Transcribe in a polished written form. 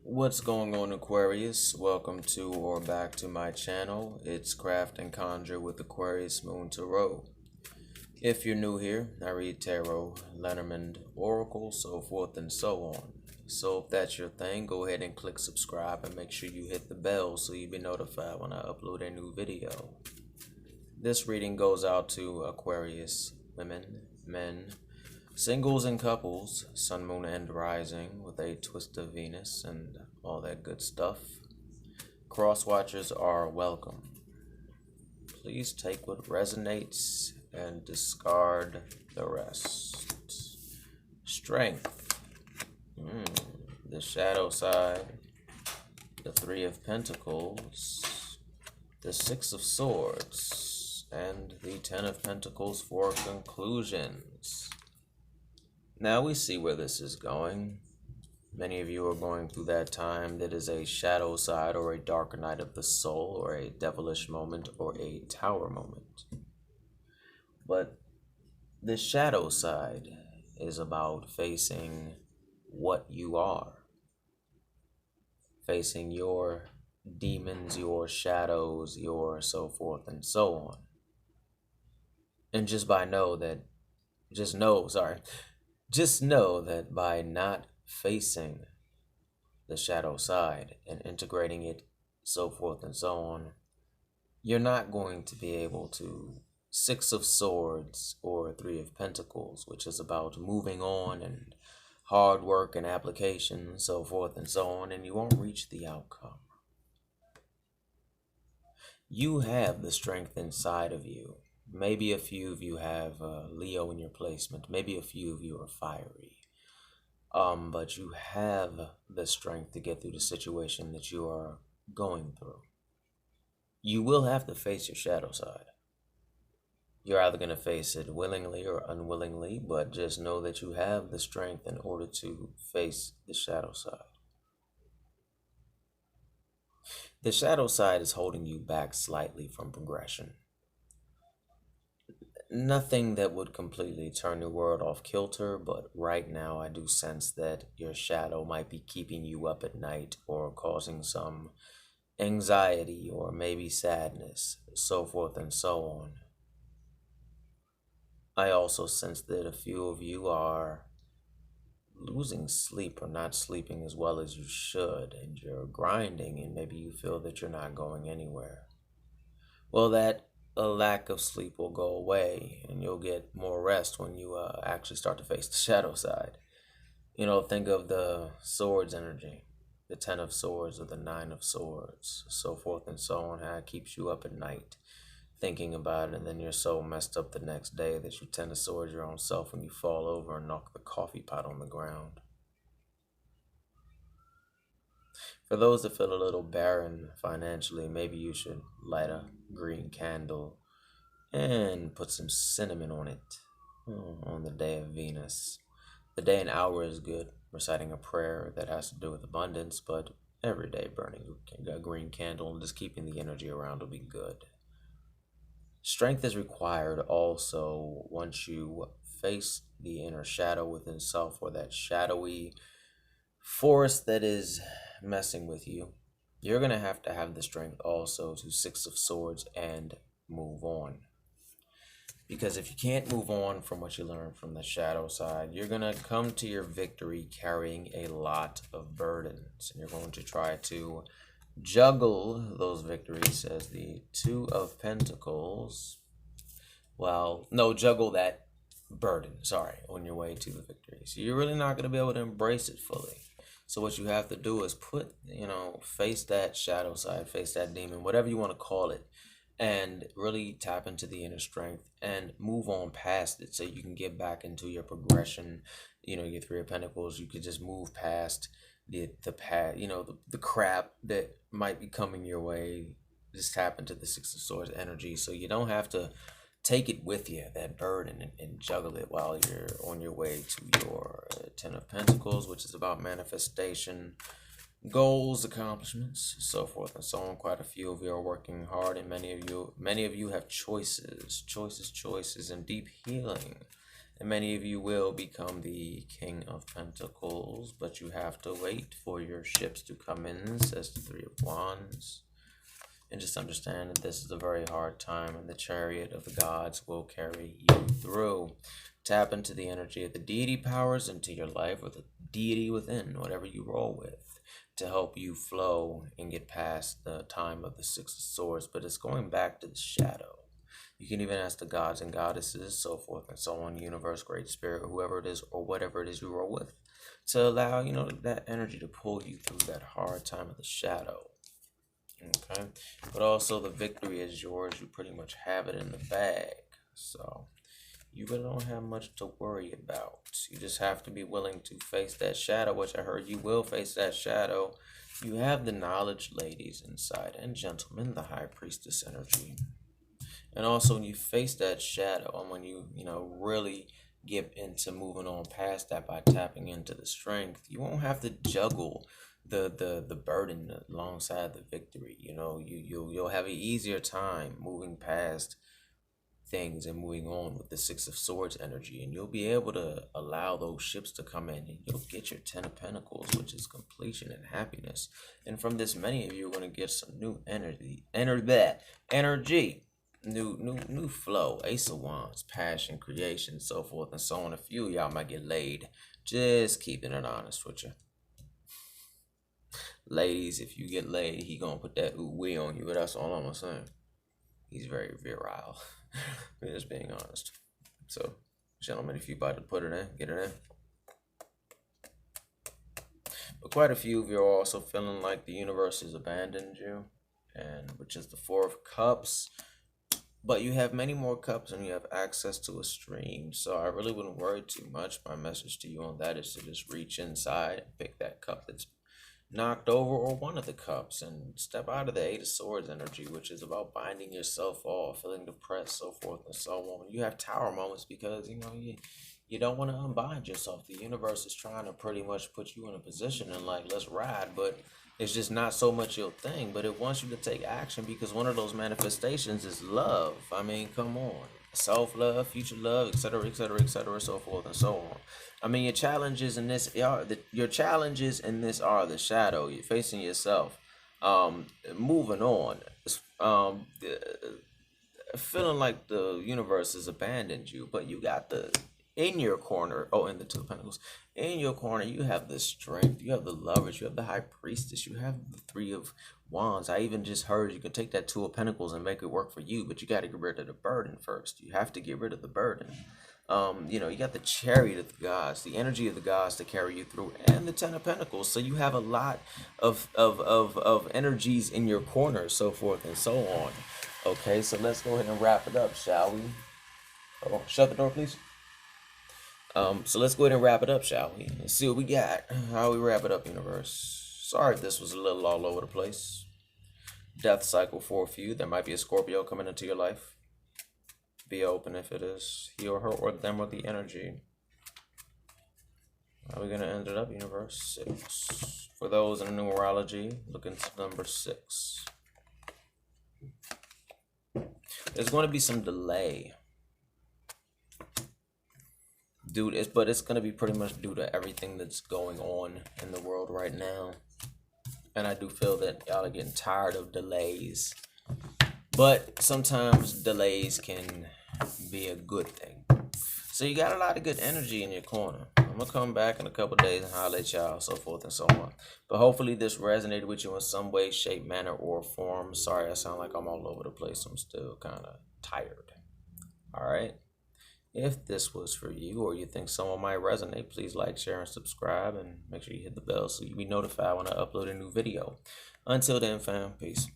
What's going on, Aquarius? Welcome to or back to my channel. It's Craft and Conjure with Aquarius Moon Tarot. If you're new here, I read tarot, Lenormand, oracle, so forth and so on. So if that's your thing, go ahead and click subscribe and make sure you hit the bell so you'll be notified when I upload a new video. This reading goes out to Aquarius, women, men, singles and couples, sun, moon, and rising with a twist of Venus and all that good stuff. Cross watchers are welcome. Please take what resonates and discard the rest. Strength. The shadow side. The Three of Pentacles. The Six of Swords. And the Ten of Pentacles for conclusions. Now we see where this is going. Many of you are going through that time that is a shadow side or a dark night of the soul or a devilish moment or a tower moment. But the shadow side is about facing what you are. Facing your demons, your shadows, your so forth and so on. And just know that by not facing the shadow side and integrating it, so forth and so on, you're not going to be able to Six of Swords or Three of Pentacles, which is about moving on and hard work and application, so forth and so on, and you won't reach the outcome. You have the strength inside of you. Maybe a few of you have Leo in your placement. Maybe a few of you are fiery. But you have the strength to get through the situation that you are going through. You will have to face your shadow side. You're either going to face it willingly or unwillingly, but just know that you have the strength in order to face the shadow side. The shadow side is holding you back slightly from progression. Nothing that would completely turn the world off kilter, but right now I do sense that your shadow might be keeping you up at night or causing some anxiety or maybe sadness, so forth and so on. I also sense that a few of you are losing sleep or not sleeping as well as you should, and you're grinding and maybe you feel that you're not going anywhere. Well, that a lack of sleep will go away and you'll get more rest when you actually start to face the shadow side. You know, think of the swords energy, the Ten of Swords or the Nine of Swords, so forth and so on, how it keeps you up at night thinking about it, and then you're so messed up the next day that you tend to sword your own self when you fall over and knock the coffee pot on the ground. For those that feel a little barren financially, maybe you should light a green candle and put some cinnamon on it on the day of Venus. The day and hour is good, reciting a prayer that has to do with abundance, but every day burning a green candle and just keeping the energy around will be good. Strength is required also once you face the inner shadow within self, or that shadowy force that is messing with you. You're going to have the strength also to Six of Swords and move on. Because if you can't move on from what you learned from the shadow side, you're going to come to your victory carrying a lot of burdens. And you're going to try to juggle those victories as the Two of Pentacles. Well, no, juggle that burden, on your way to the victory. So you're really not going to be able to embrace it fully. So what you have to do is face that shadow side, face that demon, whatever you want to call it, and really tap into the inner strength and move on past it so you can get back into your progression. Your Three of Pentacles, you could just move past the crap that might be coming your way. Just tap into the Six of Swords energy so you don't have to take it with you, that burden, and juggle it while you're on your way to your Ten of Pentacles, which is about manifestation, goals, accomplishments, so forth and so on. Quite a few of you are working hard, and many of you have choices, and deep healing And many of you will become the King of Pentacles, but you have to wait for your ships to come in, says the Three of Wands. And just understand that this is a very hard time, and the chariot of the gods will carry you through. Tap into the energy of the deity powers into your life, or the deity within, whatever you roll with, to help you flow and get past the time of the Six of Swords. But it's going back to the shadow. You can even ask the gods and goddesses, so forth and so on, universe, great spirit, whoever it is, or whatever it is you roll with, to allow, that energy to pull you through that hard time of the shadow. Okay? But also the victory is yours. You pretty much have it in the bag. So you really don't have much to worry about. You just have to be willing to face that shadow, which I heard you will face that shadow. You have the knowledge, ladies, inside, and gentlemen, the high priestess energy. And also when you face that shadow, and when you really get into moving on past that by tapping into the strength, you won't have to juggle the burden alongside the victory. You'll have an easier time moving past things and moving on with the Six of Swords energy, and you'll be able to allow those ships to come in, and you'll get your Ten of Pentacles, which is completion and happiness. And from this, many of you are going to get some new energy, new flow, Ace of Wands, passion, creation, so forth and so on. A few of y'all might get laid. Just keeping it honest with you. Ladies, if you get laid, he gonna put that ooh-wee on you, but that's all I'm saying. He's very virile. Just being honest. So, gentlemen, if you about to put it in, get it in. But quite a few of you are also feeling like the universe has abandoned you, and which is the Four of Cups. But you have many more cups, and you have access to a stream. So I really wouldn't worry too much. My message to you on that is to just reach inside and pick that cup that's knocked over, or one of the cups, and step out of the Eight of Swords energy, which is about binding yourself off, feeling depressed, so forth and so on. You have tower moments because you don't want to unbind yourself. The universe is trying to pretty much put you in a position and like, let's ride, but it's just not so much your thing. But it wants you to take action, because one of those manifestations is love. I mean, come on. Self-love, future love, etc., etc., etc., so forth and so on. I mean, your challenges in this are the shadow. You're facing yourself, moving on, feeling like the universe has abandoned you, but you got in your corner. Oh, in the Two of Pentacles, in your corner, you have the strength, you have the Lovers, you have the High Priestess, you have the Three of Wands. I even just heard you can take that Two of Pentacles and make it work for you, but you got to get rid of the burden first. You have to get rid of the burden. You got the Chariot of the gods, the energy of the gods to carry you through, and the Ten of Pentacles. So you have a lot of energies in your corner, so forth and so on. Okay, so let's go ahead and wrap it up, shall we? Hold on, shut the door, please. So let's go ahead and wrap it up, shall we? Let's see what we got. How we wrap it up, universe. Sorry if this was a little all over the place. Death cycle for a few. There might be a Scorpio coming into your life. Be open if it is he or her or them or the energy. How are we going to end it up, universe? 6. For those in numerology, look into number 6. There's going to be some delay. But it's going to be pretty much due to everything that's going on in the world right now. And I do feel that y'all are getting tired of delays. But sometimes delays can be a good thing. So you got a lot of good energy in your corner. I'm going to come back in a couple days and holler at y'all, so forth and so on. But hopefully this resonated with you in some way, shape, manner, or form. Sorry, I sound like I'm all over the place. I'm still kind of tired. All right. If this was for you, or you think someone might resonate, please like, share, and subscribe. And make sure you hit the bell so you'll be notified when I upload a new video. Until then, fam, peace.